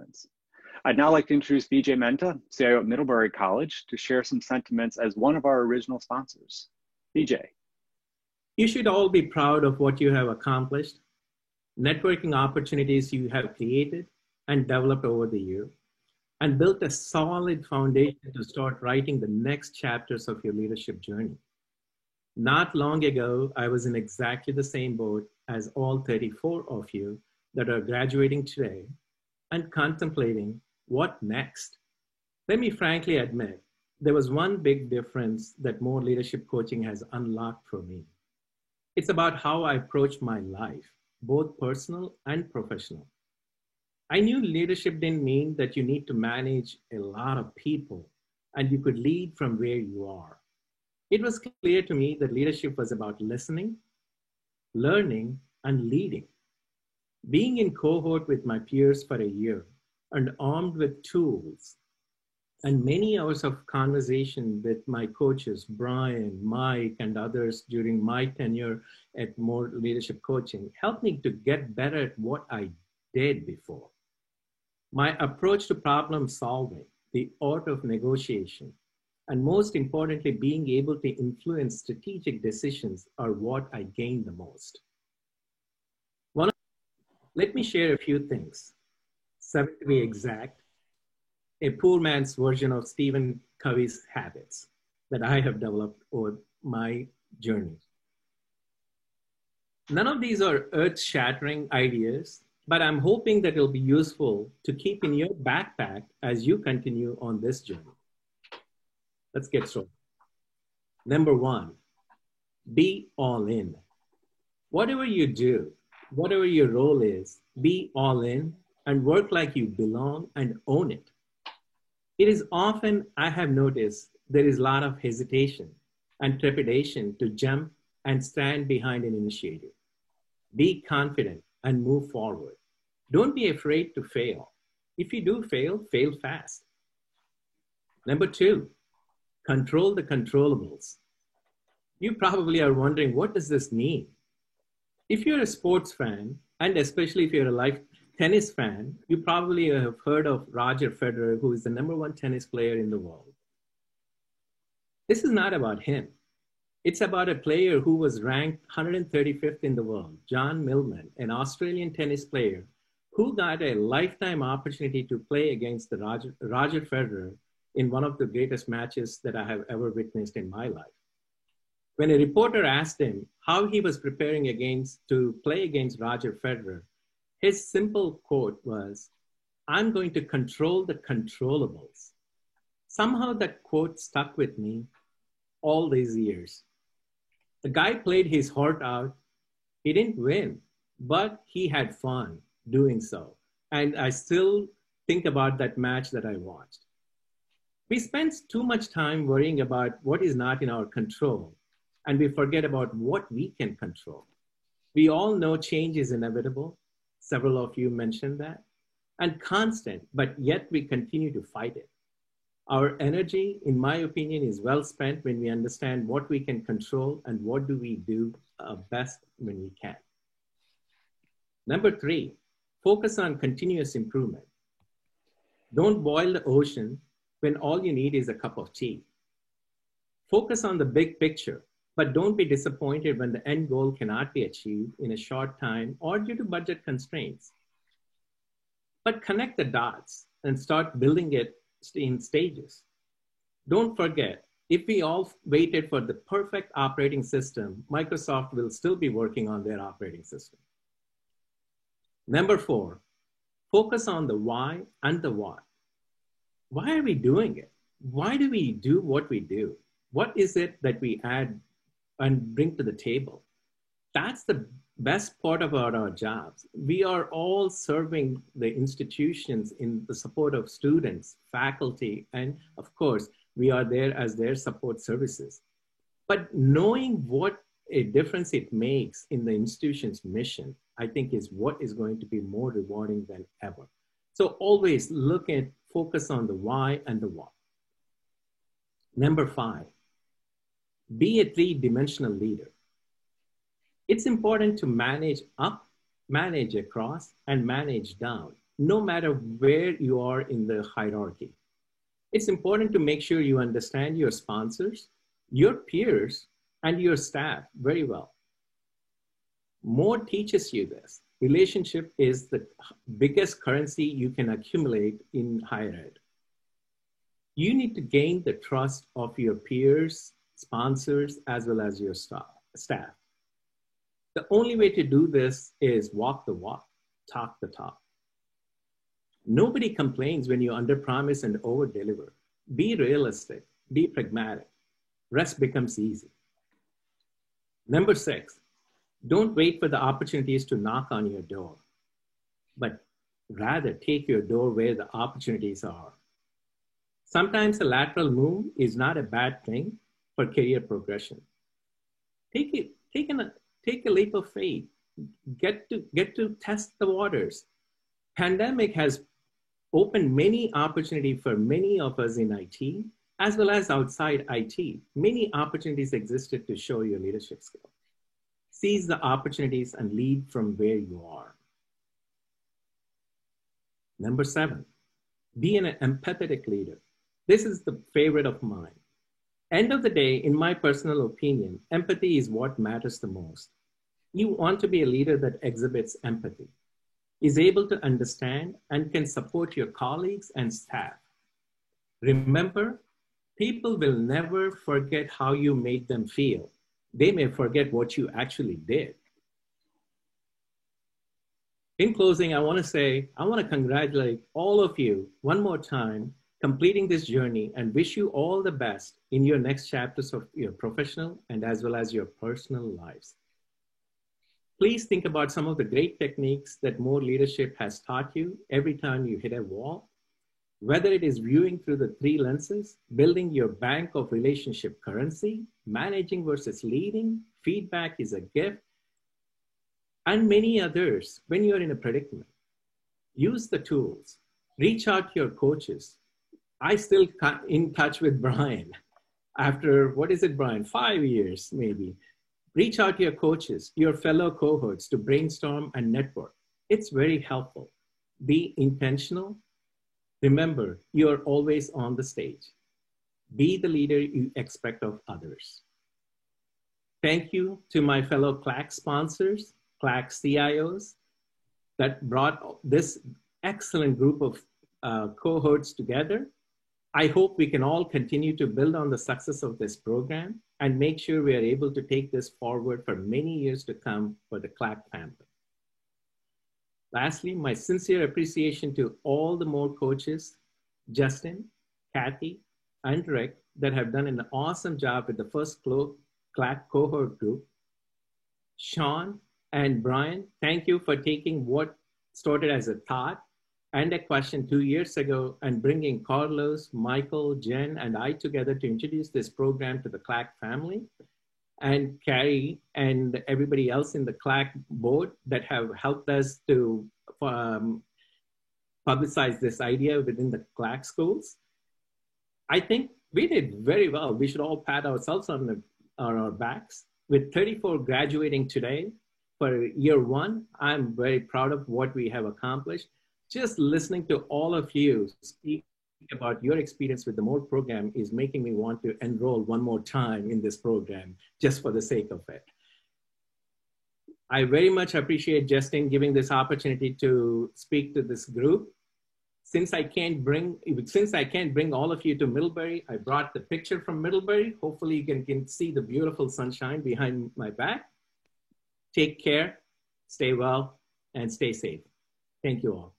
announcements. I'd now like to introduce Vijay Mehta, CIO at Middlebury College, to share some sentiments as one of our original sponsors. Vijay. You should all be proud of what you have accomplished, networking opportunities you have created and developed over the year, and built a solid foundation to start writing the next chapters of your leadership journey. Not long ago, I was in exactly the same boat as all 34 of you that are graduating today and contemplating what next. Let me frankly admit, there was one big difference that more leadership coaching has unlocked for me. It's about how I approach my life, both personal and professional. I knew leadership didn't mean that you need to manage a lot of people and you could lead from where you are. It was clear to me that leadership was about listening, learning, and leading. Being in cohort with my peers for a year and armed with tools and many hours of conversation with my coaches, Brian, Mike, and others during my tenure at More Leadership Coaching helped me to get better at what I did before. My approach to problem solving, the art of negotiation, and most importantly, being able to influence strategic decisions are what I gained the most. Let me share a few things. 7 to be exact, a poor man's version of Stephen Covey's habits that I have developed over my journey. None of these are earth-shattering ideas, but I'm hoping that it'll be useful to keep in your backpack as you continue on this journey. Let's get started. Number 1, be all in. Whatever you do, whatever your role is, be all in and work like you belong and own it. It is often, I have noticed, there is a lot of hesitation and trepidation to jump and stand behind an initiative. Be confident and move forward. Don't be afraid to fail. If you do fail, fail fast. Number 2, control the controllables. You probably are wondering, what does this mean? If you're a sports fan, and especially if you're a live tennis fan, you probably have heard of Roger Federer, who is the #1 tennis player in the world. This is not about him. It's about a player who was ranked 135th in the world, John Millman, an Australian tennis player who got a lifetime opportunity to play against the Roger Federer in one of the greatest matches that I have ever witnessed in my life. When a reporter asked him how he was preparing to play against Roger Federer, his simple quote was, "I'm going to control the controllables." Somehow that quote stuck with me all these years. The guy played his heart out. He didn't win, but he had fun doing so. And I still think about that match that I watched. We spend too much time worrying about what is not in our control, and we forget about what we can control. We all know change is inevitable. Several of you mentioned that. And constant, but yet we continue to fight it. Our energy, in my opinion, is well spent when we understand what we can control and what do we do best when we can. Number 3, focus on continuous improvement. Don't boil the ocean when all you need is a cup of tea. Focus on the big picture, but don't be disappointed when the end goal cannot be achieved in a short time or due to budget constraints. But connect the dots and start building it in stages. Don't forget, if we all waited for the perfect operating system, Microsoft will still be working on their operating system. Number 4, focus on the why and the what. Why are we doing it? Why do we do what we do? What is it that we add and bring to the table? That's the best part about our jobs. We are all serving the institutions in the support of students, faculty, and of course, we are there as their support services. But knowing what a difference it makes in the institution's mission, I think is what is going to be more rewarding than ever. So always focus on the why and the what. Number 5, be a 3-dimensional leader. It's important to manage up, manage across, and manage down. no matter where you are in the hierarchy. It's important to make sure you understand your sponsors, your peers, and your staff very well. More teaches you this. Relationship is the biggest currency you can accumulate in higher ed. You need to gain the trust of your peers, sponsors, as well as your staff. The only way to do this is walk the walk, talk the talk. Nobody complains when you underpromise and overdeliver. Be realistic, be pragmatic. Rest becomes easy. Number 6, don't wait for the opportunities to knock on your door, but rather take your door where the opportunities are. Sometimes a lateral move is not a bad thing for career progression. Take a leap of faith. Get to test the waters. Pandemic has opened many opportunities for many of us in IT, as well as outside IT. Many opportunities existed to show your leadership skill. Seize the opportunities and lead from where you are. Number 7, be an empathetic leader. This is the favorite of mine. End of the day, in my personal opinion, empathy is what matters the most. You want to be a leader that exhibits empathy, is able to understand and can support your colleagues and staff. Remember, people will never forget how you made them feel. They may forget what you actually did. In closing, I want to congratulate all of you one more time completing this journey and wish you all the best in your next chapters of your professional and as well as your personal lives. Please think about some of the great techniques that More Leadership has taught you every time you hit a wall. Whether it is viewing through the 3 lenses, building your bank of relationship currency, managing versus leading, feedback is a gift, and many others. When you're in a predicament, use the tools, reach out to your coaches. I still in touch with Brian after, what is it, Brian? 5 years, maybe. Reach out to your coaches, your fellow cohorts to brainstorm and network. It's very helpful. Be intentional. Remember, you are always on the stage. Be the leader you expect of others. Thank you to my fellow CLAC sponsors, CLAC CIOs that brought this excellent group of cohorts together. I hope we can all continue to build on the success of this program and make sure we are able to take this forward for many years to come for the CLAC family. Lastly, my sincere appreciation to all the More coaches, Justin, Kathy, and Rick, that have done an awesome job with the first CLAC cohort group. Sean and Brian, thank you for taking what started as a thought and a question 2 years ago and bringing Carlos, Michael, Jen, and I together to introduce this program to the CLAC family. And Carrie and everybody else in the CLAC board that have helped us to publicize this idea within the CLAC schools. I think we did very well. We should all pat ourselves on our backs. With 34 graduating today for year 1, I'm very proud of what we have accomplished. Just listening to all of you speak about your experience with the More program is making me want to enroll one more time in this program just for the sake of it. I very much appreciate Justin giving this opportunity to speak to this group. Since I can't bring all of you to Middlebury, I brought the picture from Middlebury. Hopefully you can see the beautiful sunshine behind my back. Take care, stay well, and stay safe. Thank you all.